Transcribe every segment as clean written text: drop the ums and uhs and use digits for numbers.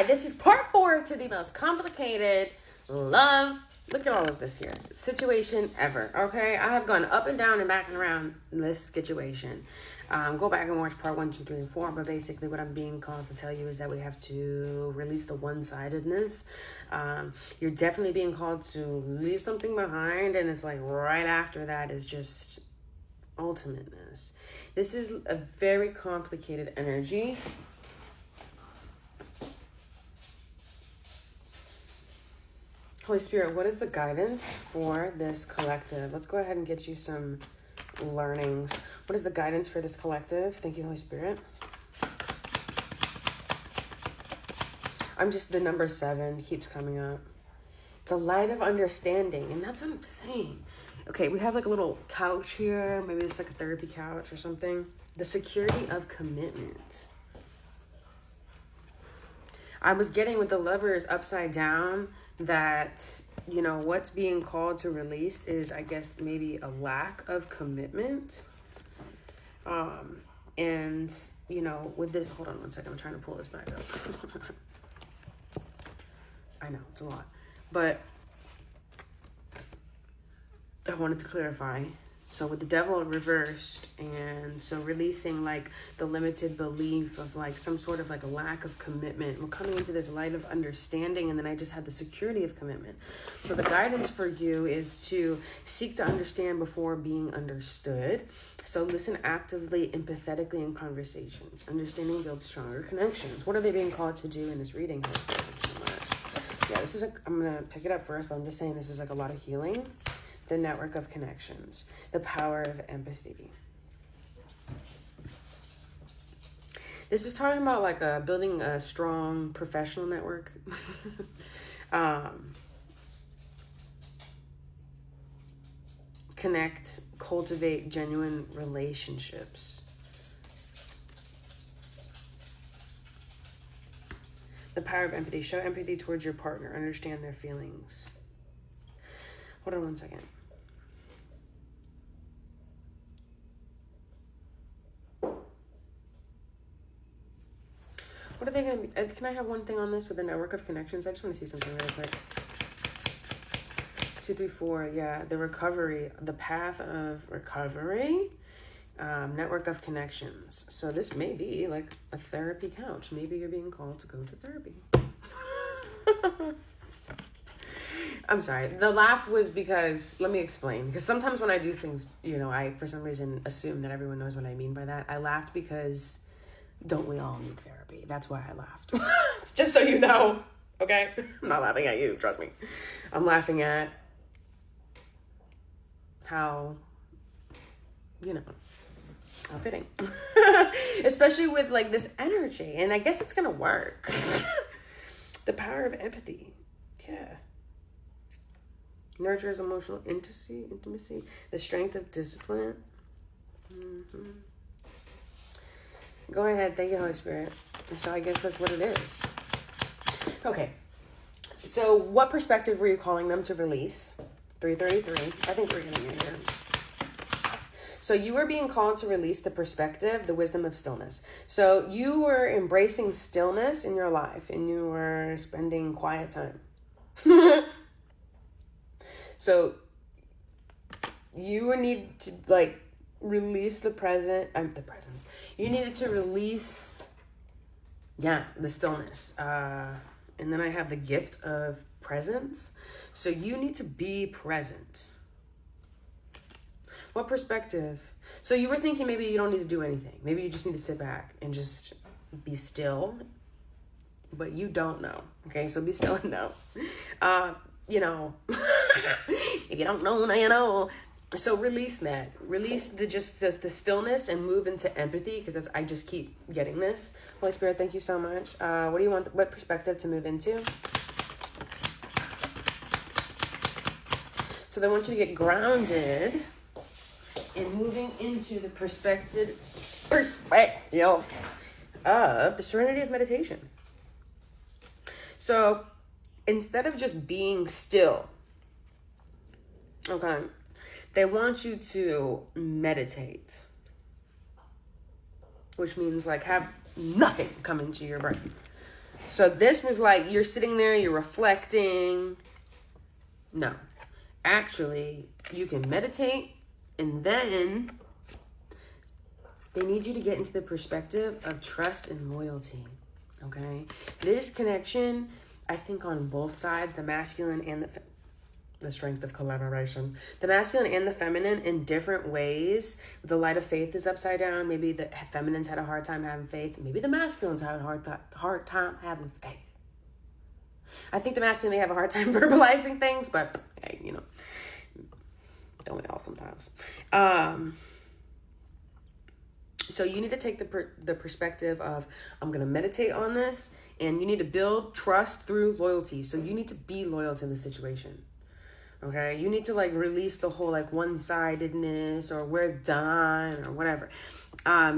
This is part 4 to the most complicated love. Look at all of this here. Situation ever. Okay, I have gone up and down and back and around this situation. Go back and watch part 1, 2, 3, and 4. But basically, what I'm being called to tell you is that we have to release the one-sidedness. You're definitely being called to leave something behind, and it's like right after that is just ultimateness. This is a very complicated energy. Holy Spirit, what is the guidance for this collective? Let's go ahead and get you some learnings. What is the guidance for this collective? Thank you, Holy Spirit. The number 7 keeps coming up. The light of understanding, and that's what I'm saying. Okay, we have like a little couch here. Maybe it's like a therapy couch or something. The security of commitment. I was getting with the Lovers upside down that, you know, what's being called to release is, I guess, maybe a lack of commitment. And, you know, with this, hold on one second, I'm trying to pull this back up. I know, it's a lot. But I wanted to clarify. So with the Devil reversed, and so releasing like the limited belief of like some sort of like a lack of commitment. We're coming into this light of understanding, and then I just had the security of commitment. So the guidance for you is to seek to understand before being understood. So listen actively, empathetically in conversations. Understanding builds stronger connections. What are they being called to do in this reading? So much. Yeah, this is like, I'm gonna pick it up first, but I'm just saying this is like a lot of healing. The network of connections, the power of empathy. This is talking about like building a strong professional network. Connect, cultivate genuine relationships. The power of empathy. Show empathy towards your partner. Understand their feelings. Hold on one second. What are they going to be? Can I have one thing on this with the network of connections? I just want to see something really quick. 2, 3, 4. Yeah, the recovery, the path of recovery, network of connections. So this may be like a therapy couch. Maybe you're being called to go to therapy. I'm sorry. The laugh was because, let me explain. Because sometimes when I do things, you know, I, for some reason, assume that everyone knows what I mean by that. I laughed because don't we all need therapy? That's why I laughed. Just so you know, okay? I'm not laughing at you, trust me. I'm laughing at how, you know, how fitting. Especially with like this energy. And I guess it's going to work. The power of empathy. Yeah. Nurtures emotional intimacy. The strength of discipline. Mm-hmm. Go ahead. Thank you, Holy Spirit. So I guess that's what it is. Okay. So what perspective were you calling them to release? 333. I think we're getting it here. So you were being called to release the perspective, the wisdom of stillness. So you were embracing stillness in your life, and you were spending quiet time. So you would need to like release the presence. You needed to release, the stillness. And then I have the gift of presence. So you need to be present. What perspective? So you were thinking maybe you don't need to do anything. Maybe you just need to sit back and just be still. But you don't know. Okay, so be still and know. You know, if you don't know, now you know. So release that. Release the stillness and move into empathy, because I just keep getting this. Holy Spirit, thank you so much. What do you want? What perspective to move into? So they want you to get grounded in moving into the perspective of the serenity of meditation. So instead of just being still, okay, they want you to meditate, which means like have nothing come into your brain. So this was like, you're sitting there, you're reflecting. No. Actually, you can meditate, and then they need you to get into the perspective of trust and loyalty. Okay? This connection, I think on both sides, the masculine and the strength of collaboration, the masculine and the feminine in different ways. The light of faith is upside down. Maybe the feminines had a hard time having faith. Maybe the masculines had a hard time having faith. I think the masculine, they have a hard time verbalizing things, but hey, you know, don't we all sometimes? So you need to take the perspective of, I'm going to meditate on this, and you need to build trust through loyalty. So you need to be loyal to the situation. Okay, you need to like release the whole like one-sidedness or we're done or whatever.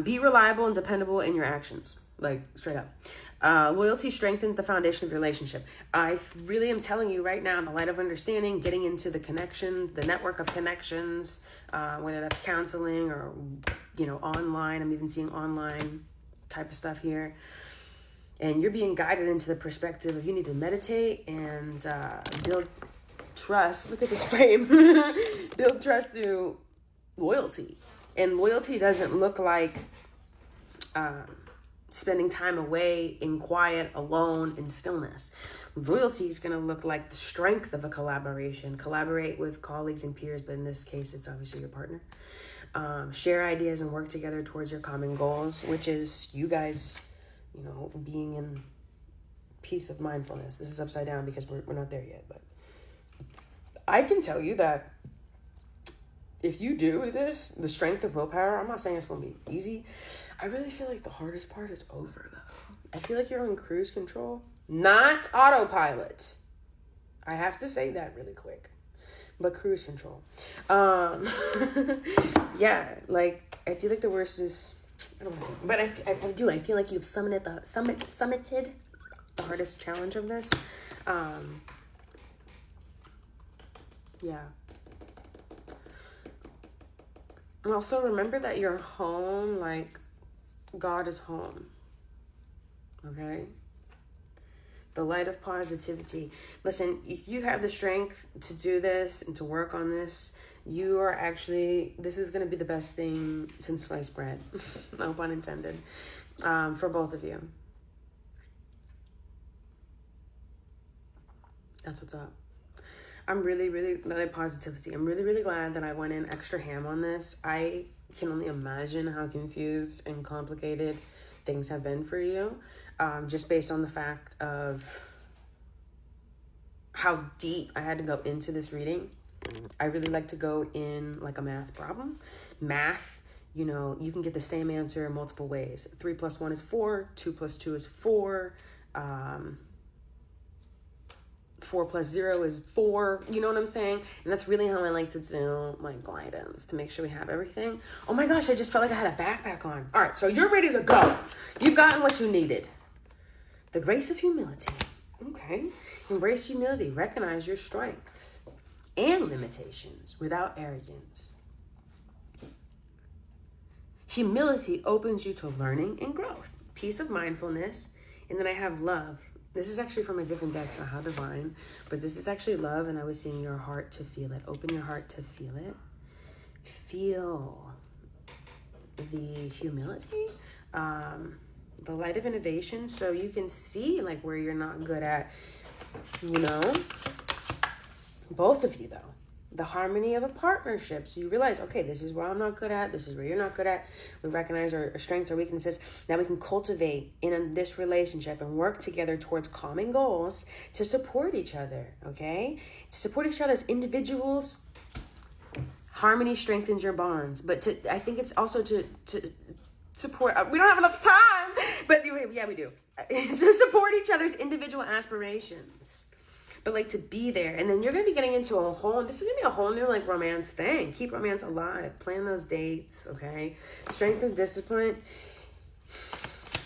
Be reliable and dependable in your actions, like straight up. Loyalty strengthens the foundation of your relationship. I really am telling you right now, in the light of understanding, getting into the connections, the network of connections, whether that's counseling or, you know, online. I'm even seeing online type of stuff here. And you're being guided into the perspective of you need to meditate and build trust. Look at this frame. Build trust through loyalty. And loyalty doesn't look like spending time away in quiet, alone, in stillness. Loyalty is going to look like the strength of a collaboration. Collaborate with colleagues and peers, but in this case, it's obviously your partner. Share ideas and work together towards your common goals, which is you guys, you know, being in peace of mindfulness. This is upside down because we're not there yet, but I can tell you that if you do this, the strength of willpower, I'm not saying it's going to be easy. I really feel like the hardest part is over, though. I feel like you're on cruise control, not autopilot. I have to say that really quick. But cruise control. Yeah, like, I feel like the worst is, I don't want to say, but I do. I feel like you've summited the hardest challenge of this. Yeah. And also remember that you're home, like God is home. Okay? The light of positivity. Listen, if you have the strength to do this and to work on this, you are actually, this is going to be the best thing since sliced bread. No pun intended. For both of you. That's what's up. I'm really, like positivity. I'm really, really glad that I went in extra ham on this. I can only imagine how confused and complicated things have been for you, just based on the fact of how deep I had to go into this reading. I really like to go in like a math problem. Math, you know, you can get the same answer in multiple ways. 3 + 1 is 4. 2 + 2 is 4. 4 + 0 is 4. You know what I'm saying? And that's really how I like to do my guidance, to make sure we have everything. Oh my gosh, I just felt like I had a backpack on. All right, so you're ready to go. You've gotten what you needed. The grace of humility. Okay. Embrace humility. Recognize your strengths and limitations without arrogance. Humility opens you to learning and growth. Peace of mindfulness. And then I have love. This is actually from a different deck, so how divine. But this is actually love, and I was seeing your heart to feel it. Open your heart to feel it. Feel the humility, the light of innovation, so you can see like where you're not good at, you know. Both of you, though. The harmony of a partnership. So you realize, okay, this is where I'm not good at. This is where you're not good at. We recognize our strengths, our weaknesses. Now we can cultivate in this relationship and work together towards common goals to support each other, okay? To support each other as individuals. Harmony strengthens your bonds. But I think it's also to support. We don't have enough time. But yeah, we do. To support each other's individual aspirations. But like to be there. And then you're going to be getting into this is going to be a whole new like romance thing. Keep romance alive. Plan those dates, okay? Strength and discipline.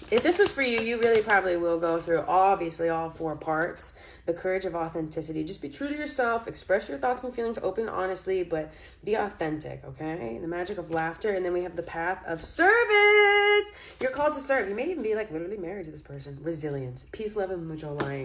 If this was for you, you really probably will go through, obviously, all 4 parts. The courage of authenticity. Just be true to yourself. Express your thoughts and feelings open, honestly, but be authentic, okay? The magic of laughter. And then we have the path of service. You're called to serve. You may even be like literally married to this person. Resilience. Peace, love, and mucho light.